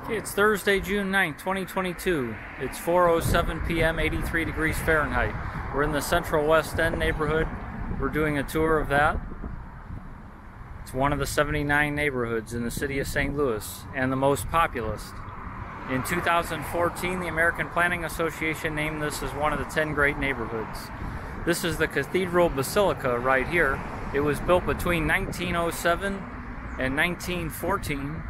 Okay, it's Thursday, June 9th, 2022. It's 4:07 p.m., 83 degrees Fahrenheit. We're in the Central West End neighborhood. We're doing a tour of that. It's one of the 79 neighborhoods in the city of St. Louis and the most populous. In 2014, the American Planning Association named this as one of the 10 great neighborhoods. This is the Cathedral Basilica right here. It was built between 1907 and 1914.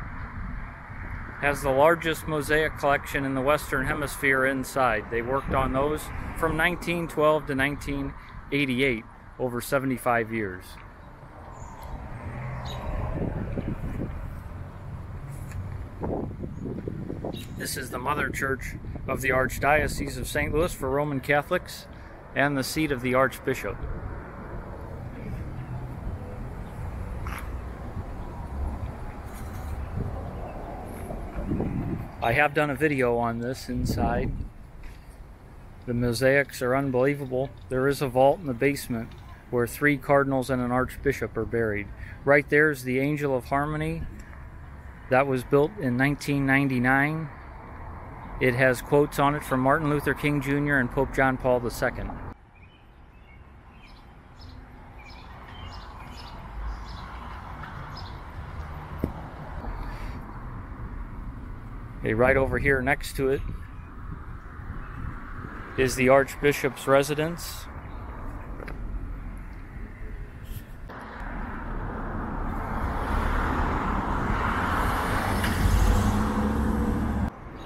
Has the largest mosaic collection in the Western Hemisphere inside. They worked on those from 1912 to 1988, over 75 years. This is the mother church of the Archdiocese of St. Louis for Roman Catholics and the seat of the Archbishop. I have done a video on this inside. The mosaics are unbelievable. There is a vault in the basement where 3 cardinals and an archbishop are buried. Right there is the Angel of Harmony. That was built in 1999. It has quotes on it from Martin Luther King Jr. and Pope John Paul II. Okay, right over here next to it is the Archbishop's residence.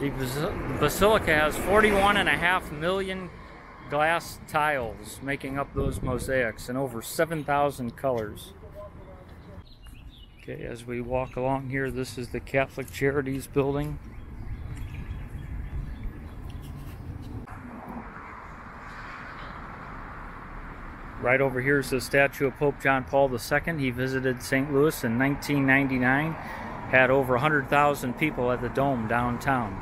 The Basilica has 41.5 million glass tiles making up those mosaics and over 7,000 colors. Okay, as we walk along here, this is the Catholic Charities building. Right over here is the statue of Pope John Paul II. He visited St. Louis in 1999. Had over 100,000 people at the Dome downtown.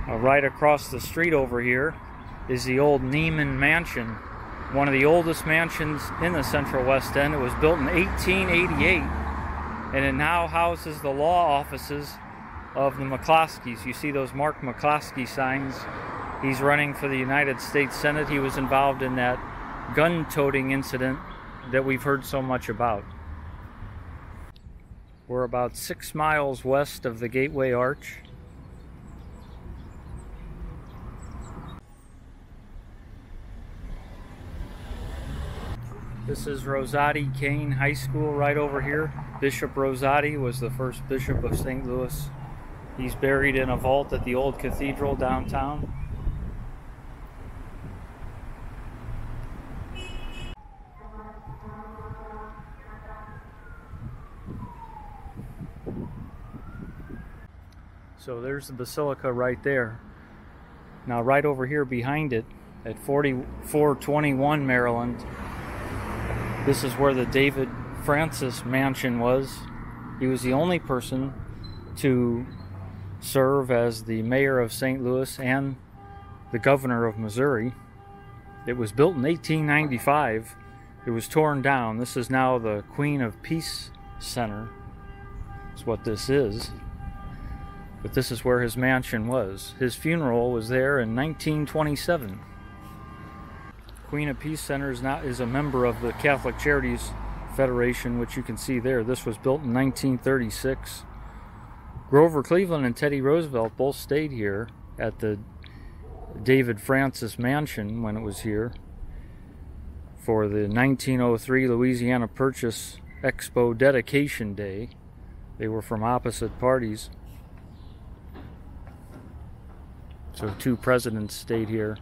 Right across the street over here is the old Niemann Mansion, one of the oldest mansions in the Central West End. It was built in 1888, and it now houses the law offices of the McCloskeys. You see those Mark McCloskey signs. He's running for the United States Senate. He was involved in that gun-toting incident that we've heard so much about. We're about 6 miles west of the Gateway Arch. This is Rosati Kane High School right over here. Bishop Rosati was the first bishop of St. Louis. He's buried in a vault at the old cathedral downtown. So there's the Basilica right there. Now right over here behind it at 4421 Maryland, this is where the David Francis Mansion was. He was the only person to serve as the mayor of St. Louis and the governor of Missouri. It was built in 1895. It was torn down. This is now the Queen of Peace Center. That's what this is. But this is where his mansion was. His funeral was there in 1927. Queen of Peace Center is a member of the Catholic Charities Federation, which you can see there. This was built in 1936. Grover Cleveland and Teddy Roosevelt both stayed here at the David Francis Mansion when it was here for the 1903 Louisiana Purchase Expo Dedication Day. They were from opposite parties. So 2 presidents stayed here,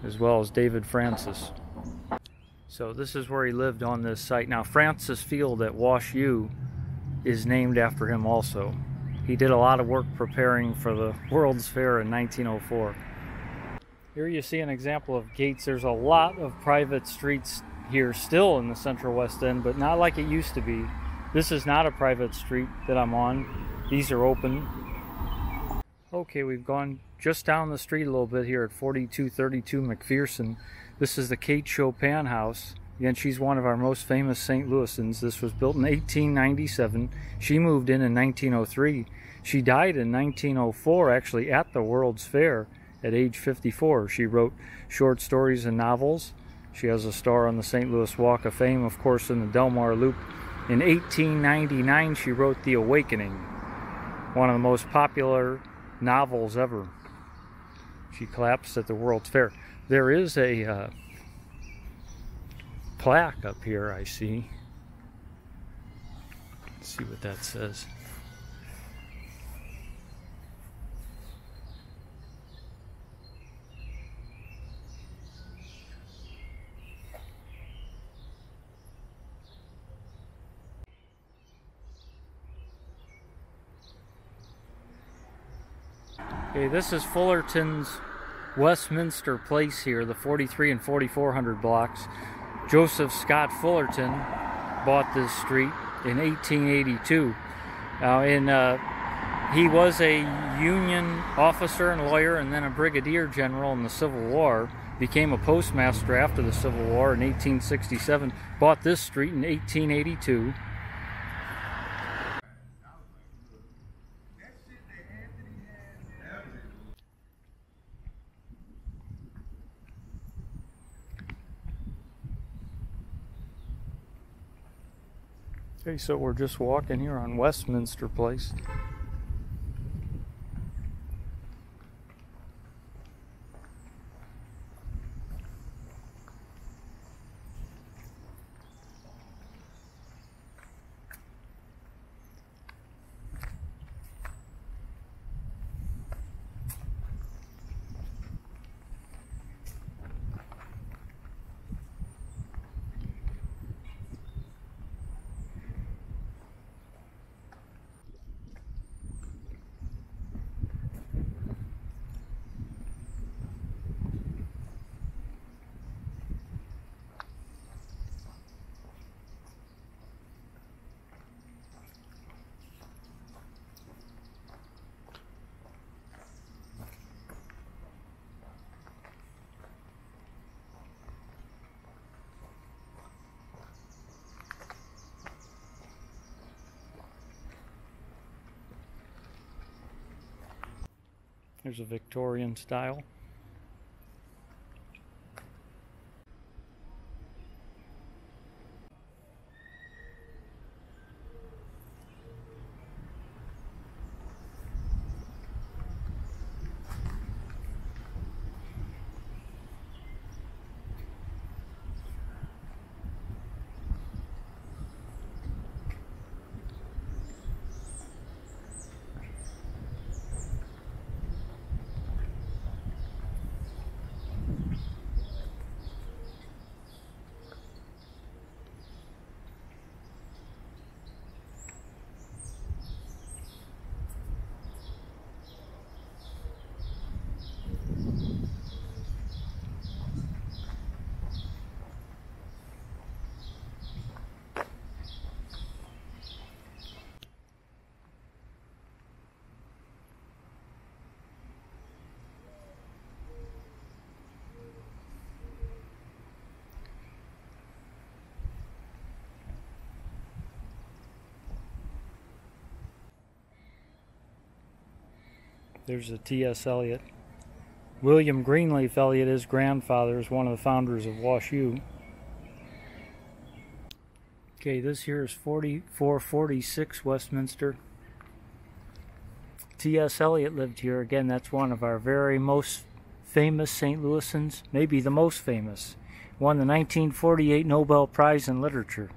as well as David Francis. So this is where he lived on this site. Now Francis Field at Wash U is named after him also. He did a lot of work preparing for the World's Fair in 1904. Here you see an example of gates. There's a lot of private streets here still in the Central West End, but not like it used to be. This is not a private street that I'm on. These are open. Okay, we've gone just down the street a little bit here at 4232 McPherson. This is the Kate Chopin house. Again, she's one of our most famous St. Louisans. This was built in 1897. She moved in 1903. She died in 1904, actually, at the World's Fair at age 54. She wrote short stories and novels. She has a star on the St. Louis Walk of Fame, of course, in the Delmar Loop. In 1899, she wrote The Awakening, one of the most popular novels ever. She collapsed at the World's Fair. There is a plaque up here, I see. Let's see what that says. Okay, this is Fullerton's Westminster Place here, the 43 and 4400 blocks. Joseph Scott Fullerton bought this street in 1882. He was a Union officer and lawyer and then a brigadier general in the Civil War. Became a postmaster after the Civil War in 1867. Bought this street in 1882. Okay, so we're just walking here on Westminster Place. There's a Victorian style. There's a T.S. Eliot. William Greenleaf Eliot, his grandfather, is one of the founders of Wash U. Okay, this here is 4446 Westminster. T.S. Eliot lived here. Again, that's one of our very most famous St. Louisans, maybe the most famous. Won the 1948 Nobel Prize in Literature.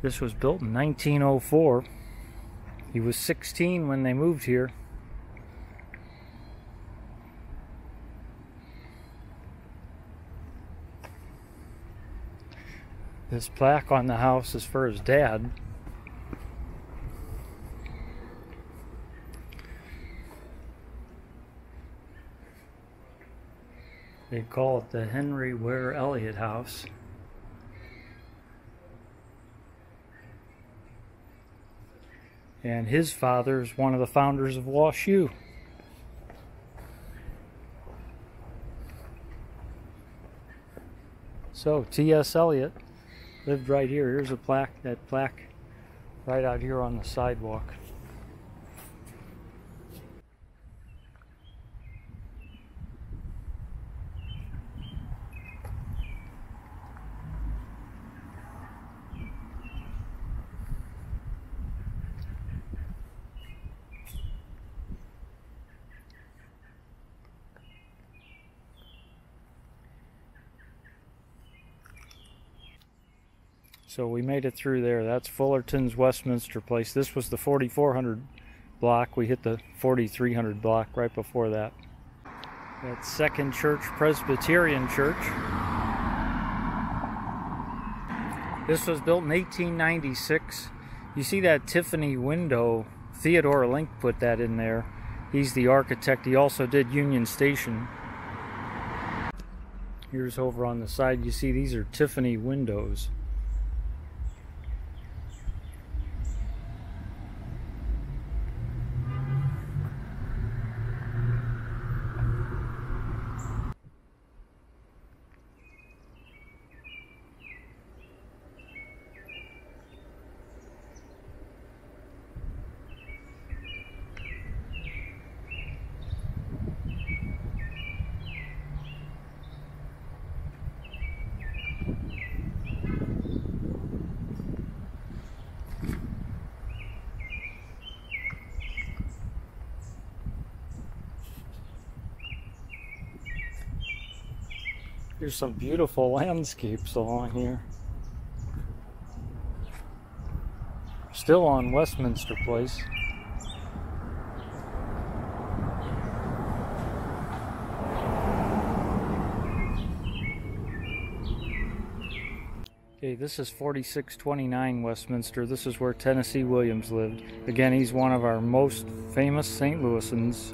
This was built in 1904. He was 16 when they moved here. This plaque on the house is for his dad. They call it the Henry Ware Eliot House. And his father is one of the founders of Wash U. So So, T.S. Eliot lived right here. Here's a plaque, that plaque right out here on the sidewalk. So we made it through there. That's Fullerton's Westminster place. This was the 4400 block. We hit the 4300 block right before that. That's Second Church, Presbyterian Church. This was built in 1896. You see that Tiffany window? Theodore Link put that in there. He's the architect. He also did Union Station. Here's over on the side. You see these are Tiffany windows. There's some beautiful landscapes along here. Still on Westminster Place. Okay, this is 4629 Westminster. This is where Tennessee Williams lived. Again, he's one of our most famous St. Louisans.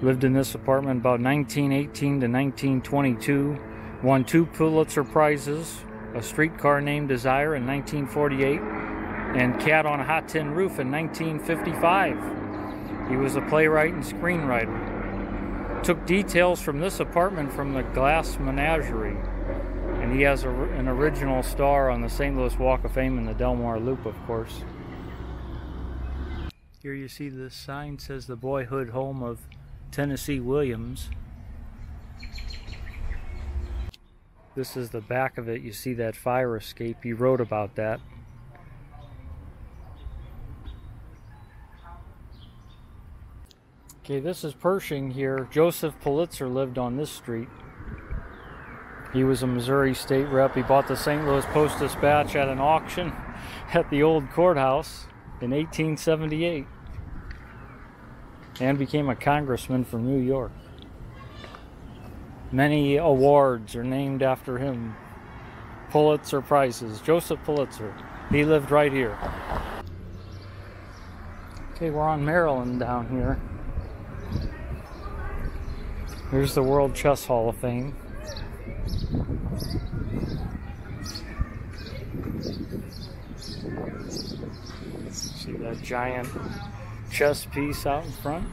Lived in this apartment about 1918 to 1922. Won 2 Pulitzer Prizes, A Streetcar Named Desire in 1948, and Cat on a Hot Tin Roof in 1955. He was a playwright and screenwriter. Took details from this apartment from the Glass Menagerie. And he has an original star on the St. Louis Walk of Fame in the Delmar Loop, of course. Here you see this sign says the boyhood home of Tennessee Williams. This is the back of it. You see that fire escape. He wrote about that. Okay, this is Pershing here. Joseph Pulitzer lived on this street. He was a Missouri state rep. He bought the St. Louis Post-Dispatch at an auction at the old courthouse in 1878. And became a congressman from New York. Many awards are named after him. Pulitzer Prizes. Joseph Pulitzer. He lived right here. Okay, we're on Maryland down here. Here's the World Chess Hall of Fame. See that giant chess piece out in front?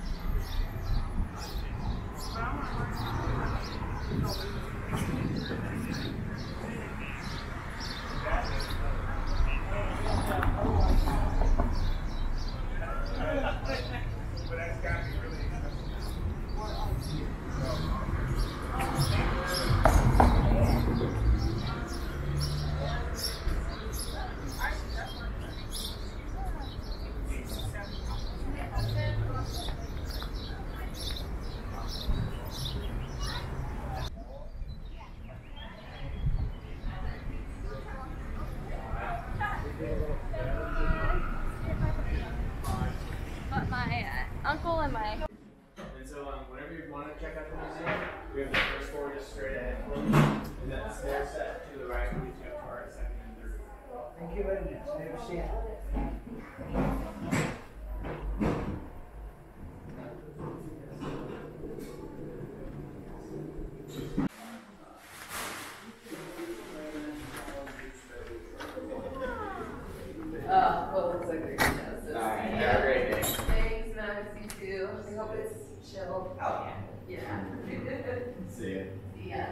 But my uncle and my... And so whenever you want to check out the museum, we have the first floor just straight ahead. And then the stair set to the right leads you up to our second and third floor. Thank you very much. Have a seat. Well, looks like they're gonna know. Alright, have a great day. Thanks, Max. You too. I hope it's chill. Oh, Yeah. see ya. See ya.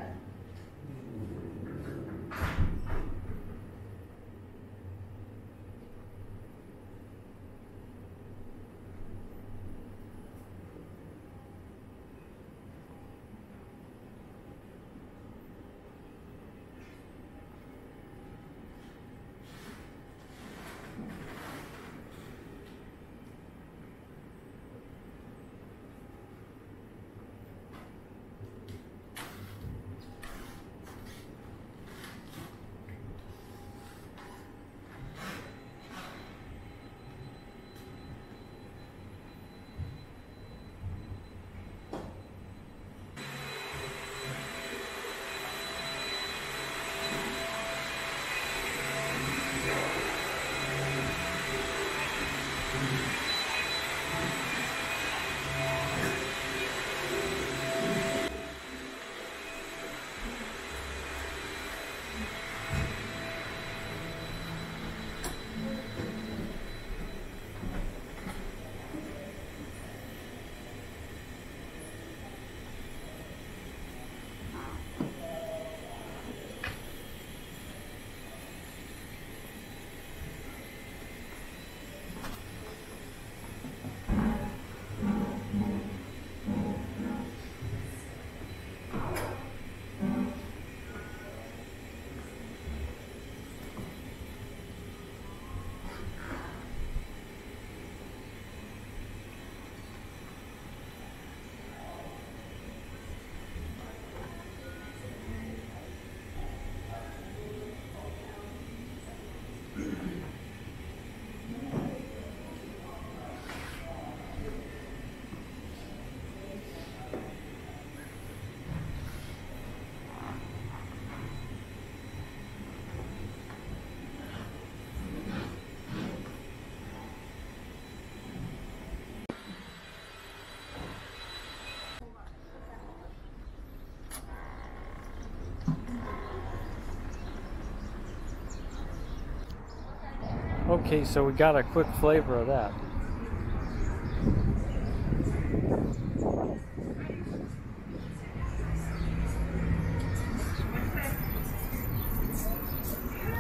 Okay, so we got a quick flavor of that.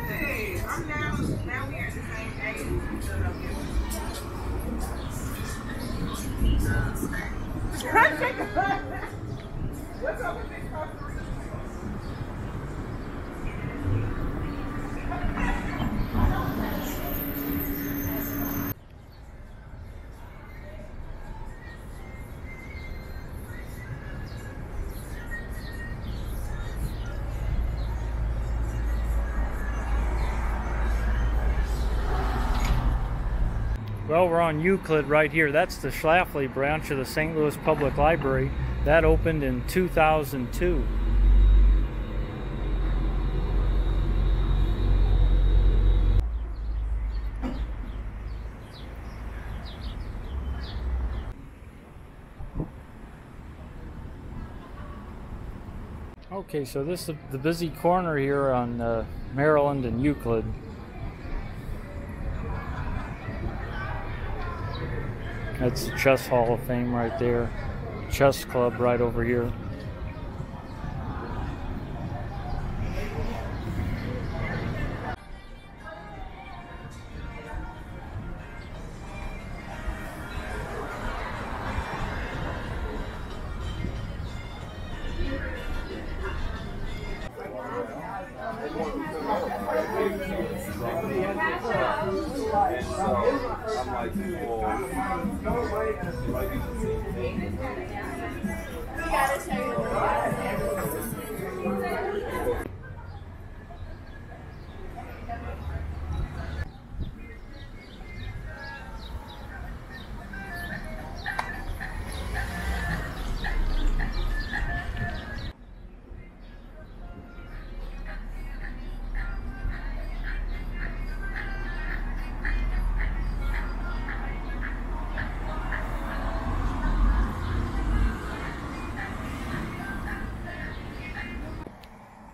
Hey, I'm now we are at the same age. What's up with this Costa Rica? Well, we're on Euclid right here. That's the Schlafly branch of the St. Louis Public Library. That opened in 2002. Okay, so this is the busy corner here on Maryland and Euclid. That's the Chess Hall of Fame right there. Chess Club right over here.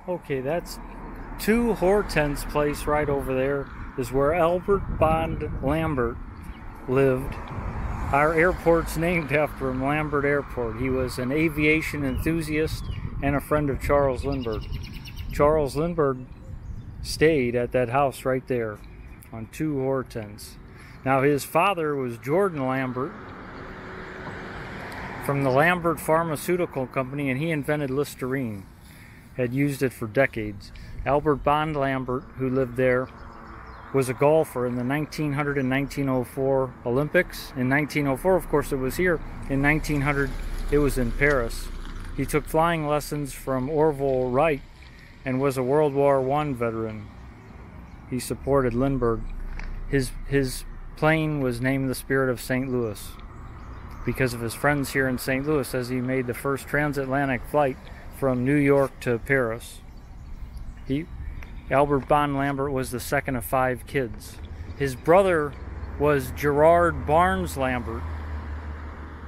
Okay, that's 2 Hortense Place right over there is where Albert Bond Lambert lived. Our airport's named after him, Lambert Airport. He was an aviation enthusiast and a friend of Charles Lindbergh. Charles Lindbergh stayed at that house right there on 2 Hortense. Now his father was Jordan Lambert from the Lambert Pharmaceutical Company, and he invented Listerine, had used it for decades. Albert Bond Lambert, who lived there, was a golfer in the 1900 and 1904 Olympics. In 1904, of course, it was here. In 1900, it was in Paris. He took flying lessons from Orville Wright and was a World War I veteran. He supported Lindbergh. His plane was named the Spirit of St. Louis because of his friends here in St. Louis, as he made the first transatlantic flight from New York to Paris. Albert Bond Lambert was the second of 5 kids. His brother was Gerard Barnes Lambert,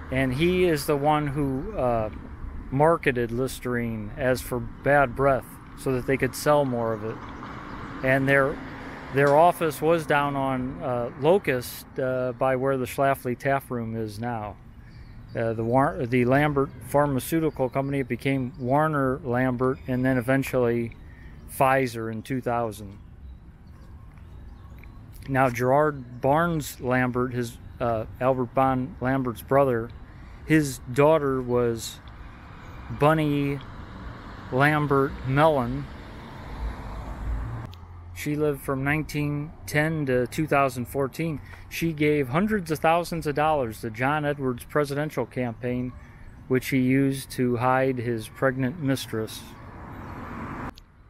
and he is the one who marketed Listerine as for bad breath so that they could sell more of it. And their office was down on Locust by where the Schlafly Tap Room is now. The Lambert Pharmaceutical Company became Warner Lambert, and then eventually Pfizer in 2000. Now Gerard Barnes Lambert, his Albert Bond Lambert's brother, his daughter was Bunny Lambert Mellon. She lived from 1910 to 2014. She gave hundreds of thousands of dollars to John Edwards' presidential campaign, which he used to hide his pregnant mistress.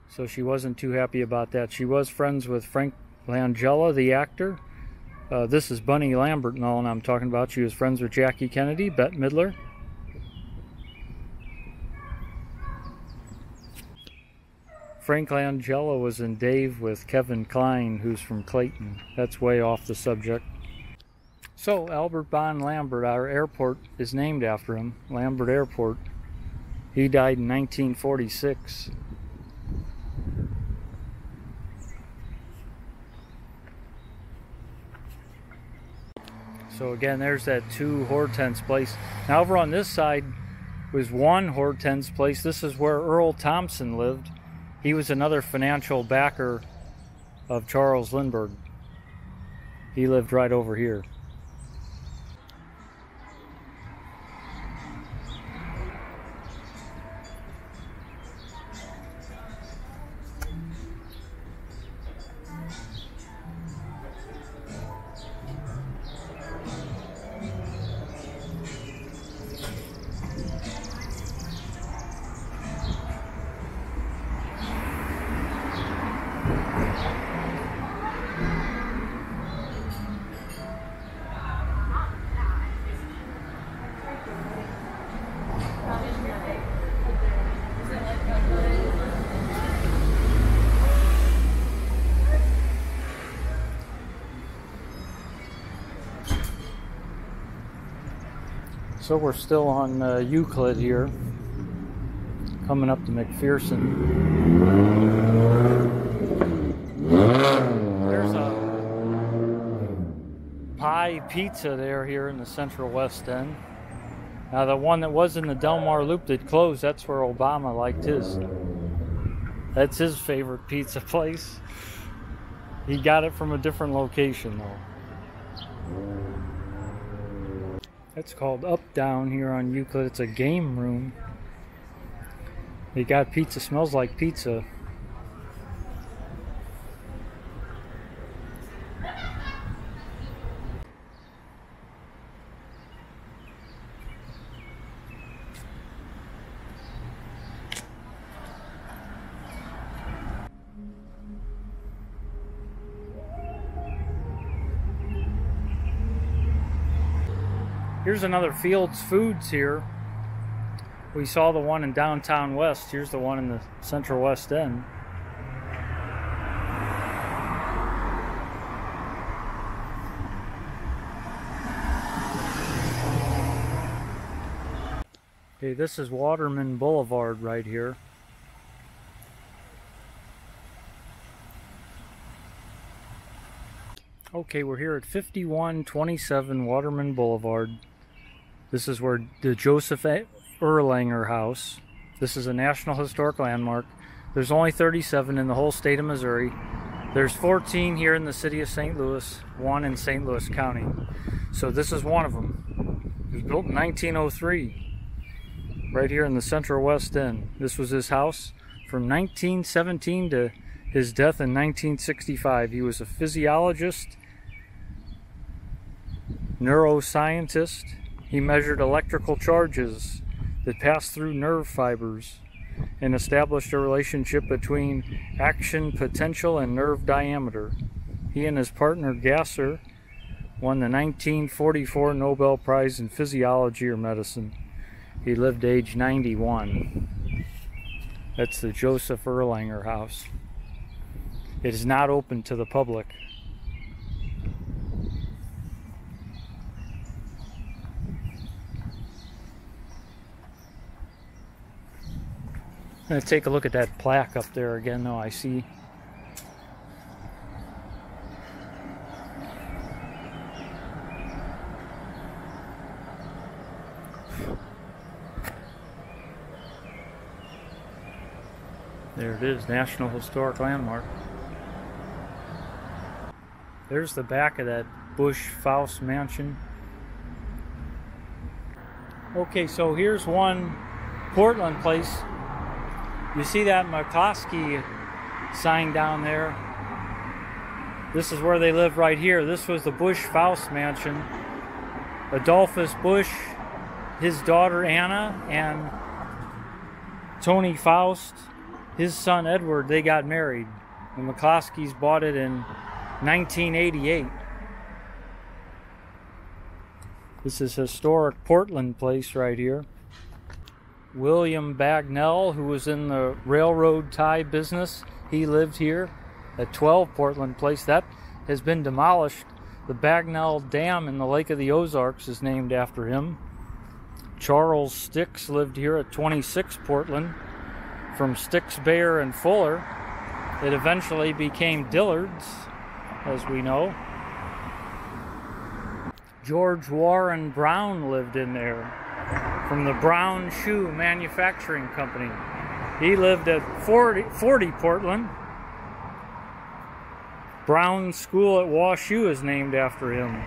So she wasn't too happy about that. She was friends with Frank Langella, the actor. This is Bunny Lambert Mellon I'm talking about. She was friends with Jackie Kennedy, Bette Midler. Frank Langella was in Dave with Kevin Kline, who's from Clayton. That's way off the subject. So, Albert Bond Lambert, our airport is named after him, Lambert Airport. He died in 1946. So again, there's that 2 Hortense place. Now over on this side was 1 Hortense place. This is where Earl Thompson lived. He was another financial backer of Charles Lindbergh. He lived right over here. So we're still on Euclid here, coming up to McPherson. There's a pie pizza there here in the Central West End. Now the one that was in the Del Mar Loop that closed, that's where Obama liked his. That's his favorite pizza place. He got it from a different location though. It's called Up Down here on Euclid. It's a game room. They got pizza, smells like pizza. Here's another Fields Foods here. We saw the one in downtown West. Here's the one in the Central West End. Okay, this is Waterman Boulevard right here. Okay, we're here at 5127 Waterman Boulevard. This is where the Joseph Erlanger House. This is a National Historic Landmark. There's only 37 in the whole state of Missouri. There's 14 here in the city of St. Louis, 1 in St. Louis County. So this is one of them. It was built in 1903, right here in the Central West End. This was his house from 1917 to his death in 1965. He was a physiologist, neuroscientist. He measured electrical charges that passed through nerve fibers and established a relationship between action potential and nerve diameter. He and his partner Gasser won the 1944 Nobel Prize in Physiology or Medicine. He lived age 91. That's the Joseph Erlanger house. It is not open to the public. I'm going to take a look at that plaque up there again, though. I see there it is, National Historic Landmark. There's the back of that Busch Faust Mansion. Okay, so here's one Portland place. You see that McCloskey sign down there? This is where they live right here. This was the Busch Faust Mansion. Adolphus Busch, his daughter Anna, and Tony Faust, his son Edward, they got married. The McCloskeys bought it in 1988. This is historic Portland place right here. William Bagnell, who was in the railroad tie business, he lived here at 12 Portland Place. That has been demolished. The Bagnell Dam in the Lake of the Ozarks is named after him. Charles Stix lived here at 26 Portland. From Stix, Bayer, and Fuller, it eventually became Dillard's, as we know. George Warren Brown lived in there, from the Brown Shoe Manufacturing Company. He lived at 40 Portland. Brown School at WashU is named after him.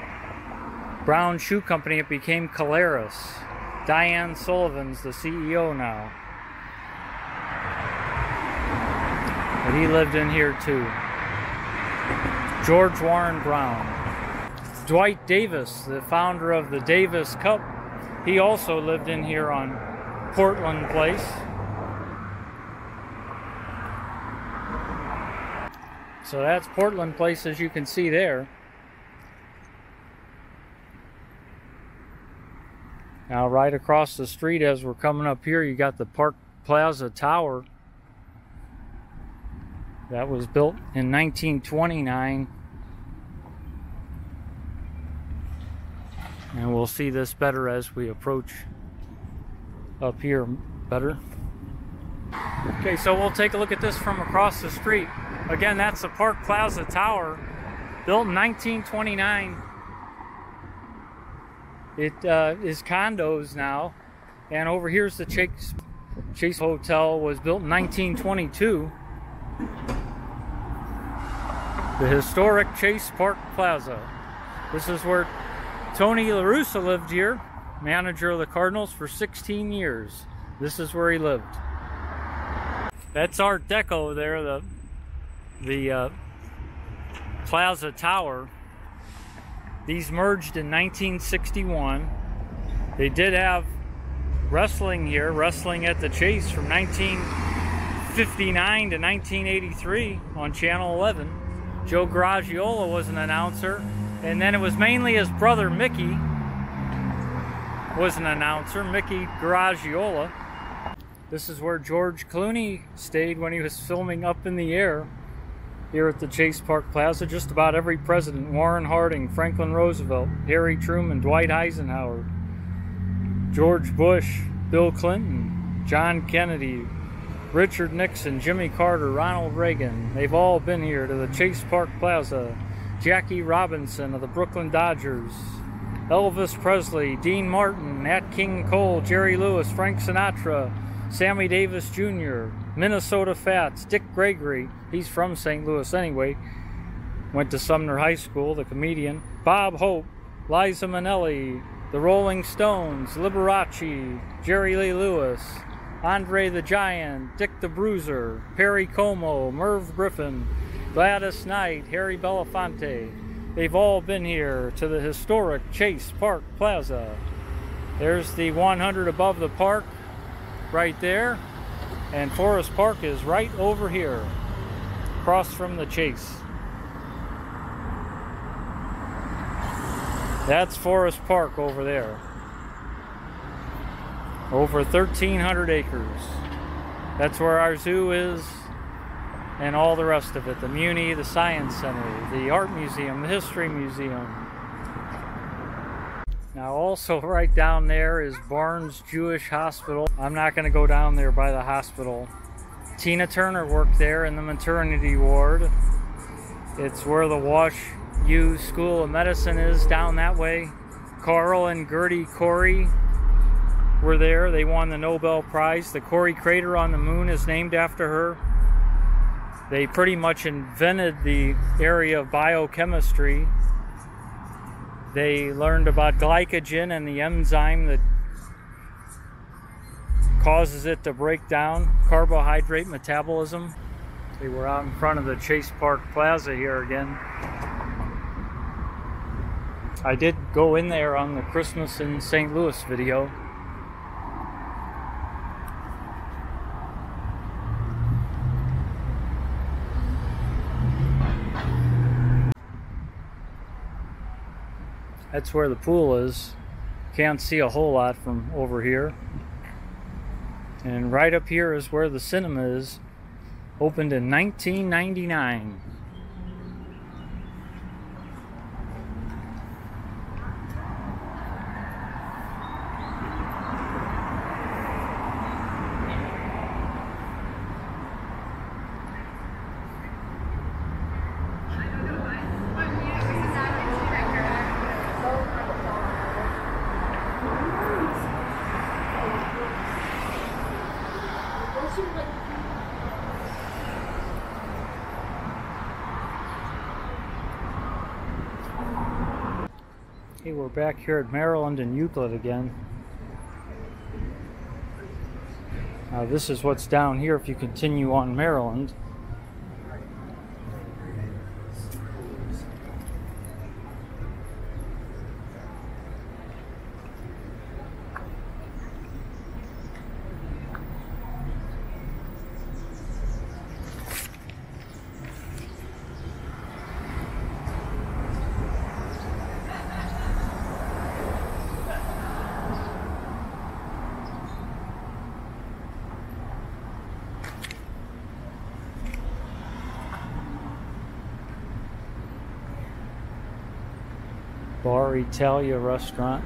Brown Shoe Company, it became Caleres. Diane Sullivan's the CEO now. But he lived in here too. George Warren Brown. Dwight Davis, the founder of the Davis Cup, he also lived in here on Portland Place. So that's Portland Place, as you can see there. Now right across the street as we're coming up here, you got the Park Plaza Tower. That was built in 1929. And we'll see this better as we approach up here better. Okay, so we'll take a look at this from across the street. Again, that's the Park Plaza Tower, built in 1929. It is condos now. And over here's the Chase Hotel, was built in 1922. The historic Chase Park Plaza. This is where Tony La Russa lived here, manager of the Cardinals for 16 years. This is where he lived. That's Art Deco there, the Plaza Tower. These merged in 1961. They did have wrestling here, wrestling at the Chase from 1959 to 1983 on Channel 11. Joe Garagiola was an announcer, and then it was mainly his brother Mickey was an announcer, Mickey Garagiola. This is where George Clooney stayed when he was filming Up in the Air here at the Chase Park Plaza. Just about every president, Warren Harding, Franklin Roosevelt, Harry Truman, Dwight Eisenhower, George Bush, Bill Clinton, John Kennedy, Richard Nixon, Jimmy Carter, Ronald Reagan, they've all been here to the Chase Park Plaza. Jackie Robinson of the Brooklyn Dodgers, Elvis Presley, Dean Martin, Nat King Cole, Jerry Lewis, Frank Sinatra, Sammy Davis Jr., Minnesota Fats, Dick Gregory, he's from St. Louis anyway, went to Sumner High School, the comedian. Bob Hope, Liza Minnelli, the Rolling Stones, Liberace, Jerry Lee Lewis, Andre the Giant, Dick the Bruiser, Perry Como, Merv Griffin, Gladys Knight, Harry Belafonte. They've all been here to the historic Chase Park Plaza. There's the 100 above the park right there, and Forest Park is right over here, across from the Chase. That's Forest Park over there. Over 1,300 acres. That's where our zoo is, and all the rest of it. The Muni, the Science Center, the Art Museum, the History Museum. Now also right down there is Barnes Jewish Hospital. I'm not going to go down there by the hospital. Tina Turner worked there in the maternity ward. It's where the Wash U School of Medicine is, down that way. Carl and Gertie Corey were there. They won the Nobel Prize. The Corey crater on the moon is named after her. They pretty much invented the area of biochemistry. They learned about glycogen and the enzyme that causes it to break down, carbohydrate metabolism. They were out in front of the Chase Park Plaza here again. I did go in there on the Christmas in St. Louis video. That's where the pool is. Can't see a whole lot from over here. And right up here is where the cinema is. Opened in 1999. Okay, we're back here at Maryland and Euclid again. Now this is what's down here if you continue on Maryland. Bar Italia restaurant.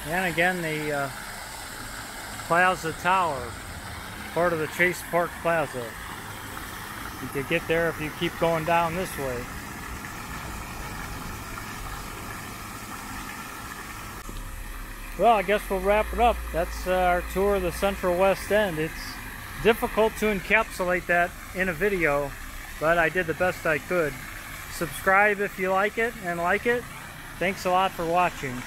And again, the Plaza Tower, part of the Chase Park Plaza. You could get there if you keep going down this way. Well, I guess we'll wrap it up. That's our tour of the Central West End. It's difficult to encapsulate that in a video, but I did the best I could. Subscribe if you like it and like it. Thanks a lot for watching.